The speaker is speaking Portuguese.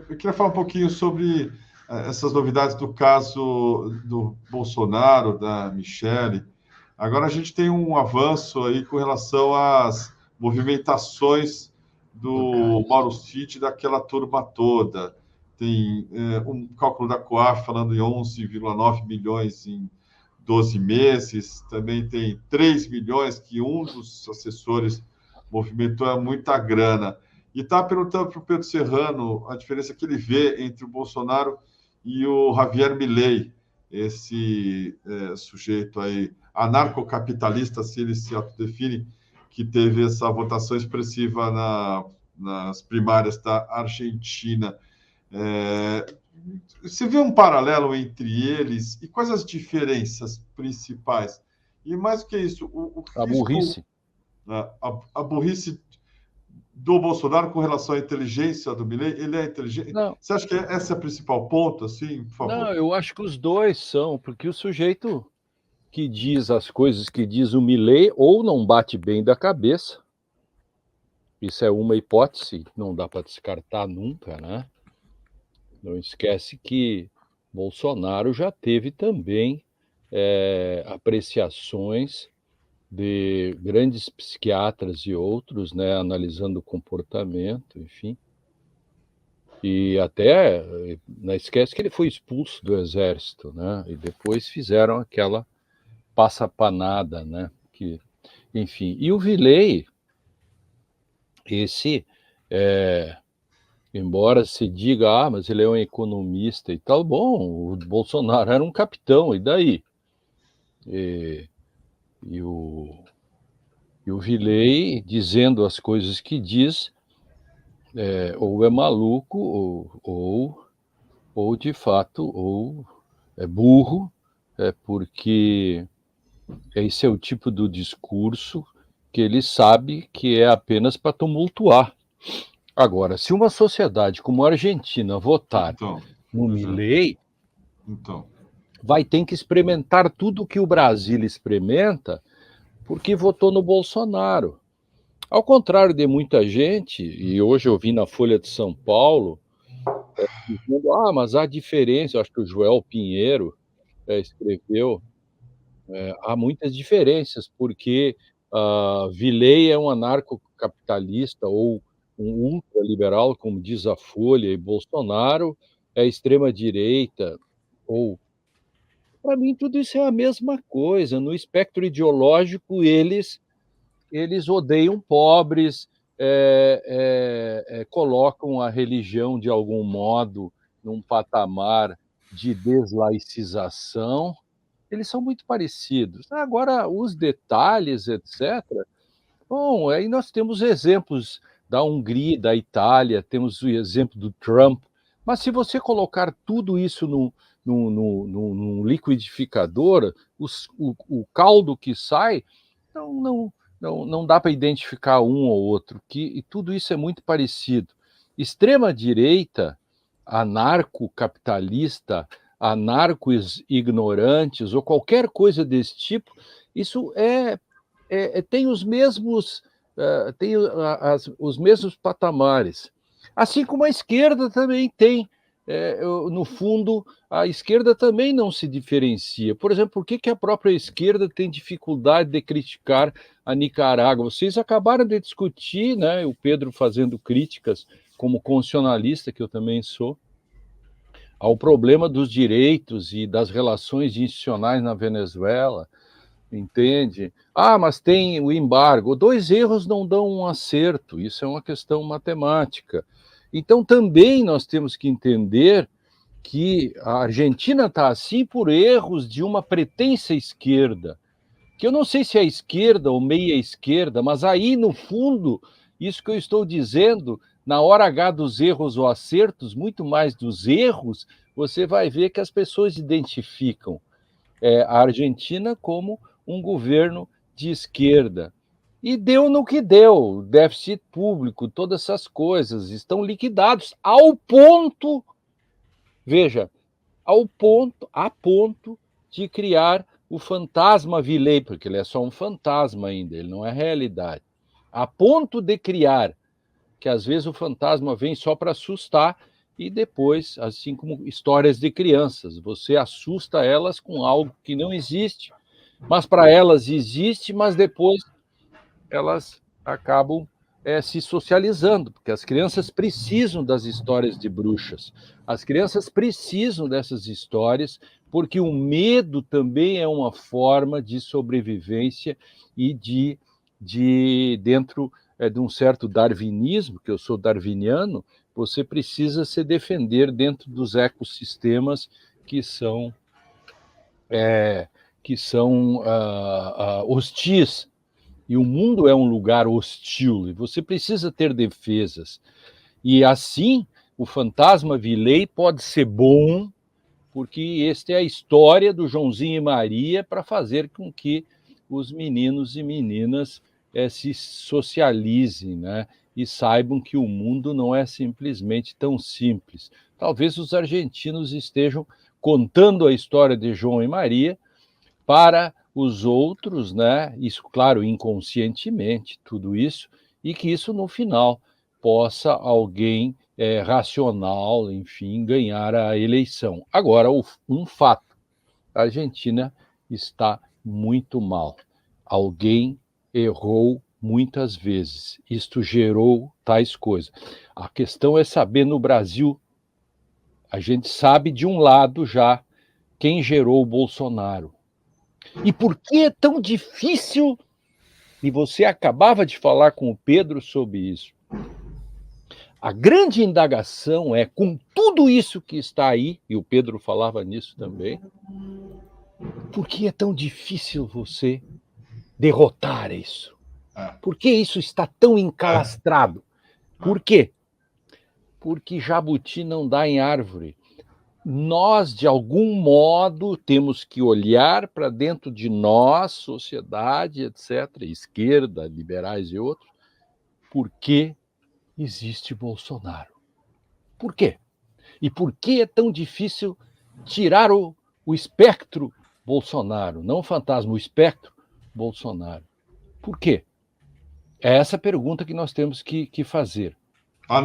eu queria falar um pouquinho sobre essas novidades do caso do Bolsonaro, da Michelle. Agora a gente tem um avanço aí com relação às movimentações do Mauro Cid, daquela turma toda. Tem um cálculo da Coaf falando em 11,9 milhões em 12 meses. Também tem 3 milhões que um dos assessores movimentou, é muita grana. E está perguntando para o Pedro Serrano a diferença que ele vê entre o Bolsonaro e o Javier Milei, esse sujeito aí, anarcocapitalista, se ele se autodefine, que teve essa votação expressiva nas primárias da Argentina. Você vê um paralelo entre eles e quais as diferenças principais? E mais do que isso, o A risco, burrice. a burrice do Bolsonaro com relação à inteligência do Milei, ele é inteligente? Não, Você acha que esse é o principal ponto, assim, por favor? não, eu acho que os dois são, porque o sujeito que diz as coisas que diz o Milei ou não bate bem da cabeça, isso é uma hipótese, não dá para descartar nunca, né? Não esquece que Bolsonaro já teve também apreciações de grandes psiquiatras e outros, né, analisando o comportamento, enfim. E até não esquece que ele foi expulso do exército, né? E depois fizeram aquela passapanada, né? Que, enfim. E o Vilei, esse, embora se diga, mas ele é um economista e tal, bom, o Bolsonaro era um capitão, e daí? E o Vilei, dizendo as coisas que diz, ou é maluco, ou de fato, ou é burro, porque esse é o tipo do discurso que ele sabe que é apenas para tumultuar. Agora, se uma sociedade como a Argentina votar no Milei, vai ter que experimentar tudo que o Brasil experimenta, porque votou no Bolsonaro. Ao contrário de muita gente, e hoje eu vi na Folha de São Paulo, dizendo, mas há diferença, eu acho que o Joel Pinheiro escreveu, há muitas diferenças, porque Vilei é um anarcocapitalista ou um ultraliberal, como diz a Folha, e Bolsonaro é extrema-direita, ou... Para mim, tudo isso é a mesma coisa. No espectro ideológico, eles odeiam pobres, colocam a religião, de algum modo, num patamar de deslaicização. Eles são muito parecidos. Agora, os detalhes, etc. Bom, aí nós temos exemplos da Hungria, da Itália, temos o exemplo do Trump. Mas se você colocar tudo isso num liquidificador, o caldo que sai, não dá para identificar um ou outro, e tudo isso é muito parecido. Extrema-direita, anarcocapitalista, anarcos-ignorantes, ou qualquer coisa desse tipo, isso tem os mesmos, os mesmos patamares. Assim como a esquerda também tem. No fundo, a esquerda também não se diferencia. Por exemplo, por que a própria esquerda tem dificuldade de criticar a Nicarágua? Vocês acabaram de discutir, né, o Pedro fazendo críticas, como constitucionalista, que eu também sou, ao problema dos direitos e das relações institucionais na Venezuela, entende? Mas tem o embargo. 2 erros não dão um acerto, isso é uma questão matemática. Então, também nós temos que entender que a Argentina está assim por erros de uma pretensa esquerda, que eu não sei se é esquerda ou meia esquerda, mas aí, no fundo, isso que eu estou dizendo, na hora H dos erros ou acertos, muito mais dos erros, você vai ver que as pessoas identificam a Argentina como um governo de esquerda. E deu no que deu, déficit público, todas essas coisas estão liquidados ao ponto, veja, a ponto de criar o fantasma Vilei, porque ele é só um fantasma ainda, ele não é realidade. A ponto de criar, que às vezes o fantasma vem só para assustar, e depois, assim como histórias de crianças, você assusta elas com algo que não existe, mas para elas existe, mas depois elas acabam se socializando, porque as crianças precisam das histórias de bruxas. As crianças precisam dessas histórias, porque o medo também é uma forma de sobrevivência e dentro de um certo darwinismo, que eu sou darwiniano, você precisa se defender dentro dos ecossistemas que são hostis. E o mundo é um lugar hostil, e você precisa ter defesas. E assim, o fantasma Villei pode ser bom, porque esta é a história do Joãozinho e Maria para fazer com que os meninos e meninas se socializem, né? E saibam que o mundo não é simplesmente tão simples. Talvez os argentinos estejam contando a história de João e Maria para os outros, né? Isso, claro, inconscientemente, tudo isso, e que isso no final possa alguém racional, enfim, ganhar a eleição. Agora, um fato: a Argentina está muito mal. Alguém errou muitas vezes. Isto gerou tais coisas. A questão é saber no Brasil, a gente sabe de um lado já quem gerou o Bolsonaro. E por que é tão difícil? E você acabava de falar com o Pedro sobre isso. A grande indagação é, com tudo isso que está aí, e o Pedro falava nisso também, por que é tão difícil você derrotar isso? Por que isso está tão encalastrado? Por quê? Porque jabuti não dá em árvore. Nós, de algum modo, temos que olhar para dentro de nós, sociedade, etc., esquerda, liberais e outros, por que existe Bolsonaro? Por quê? E por que é tão difícil tirar o espectro Bolsonaro, não o fantasma, o espectro Bolsonaro? Por quê? É essa pergunta que nós temos que fazer.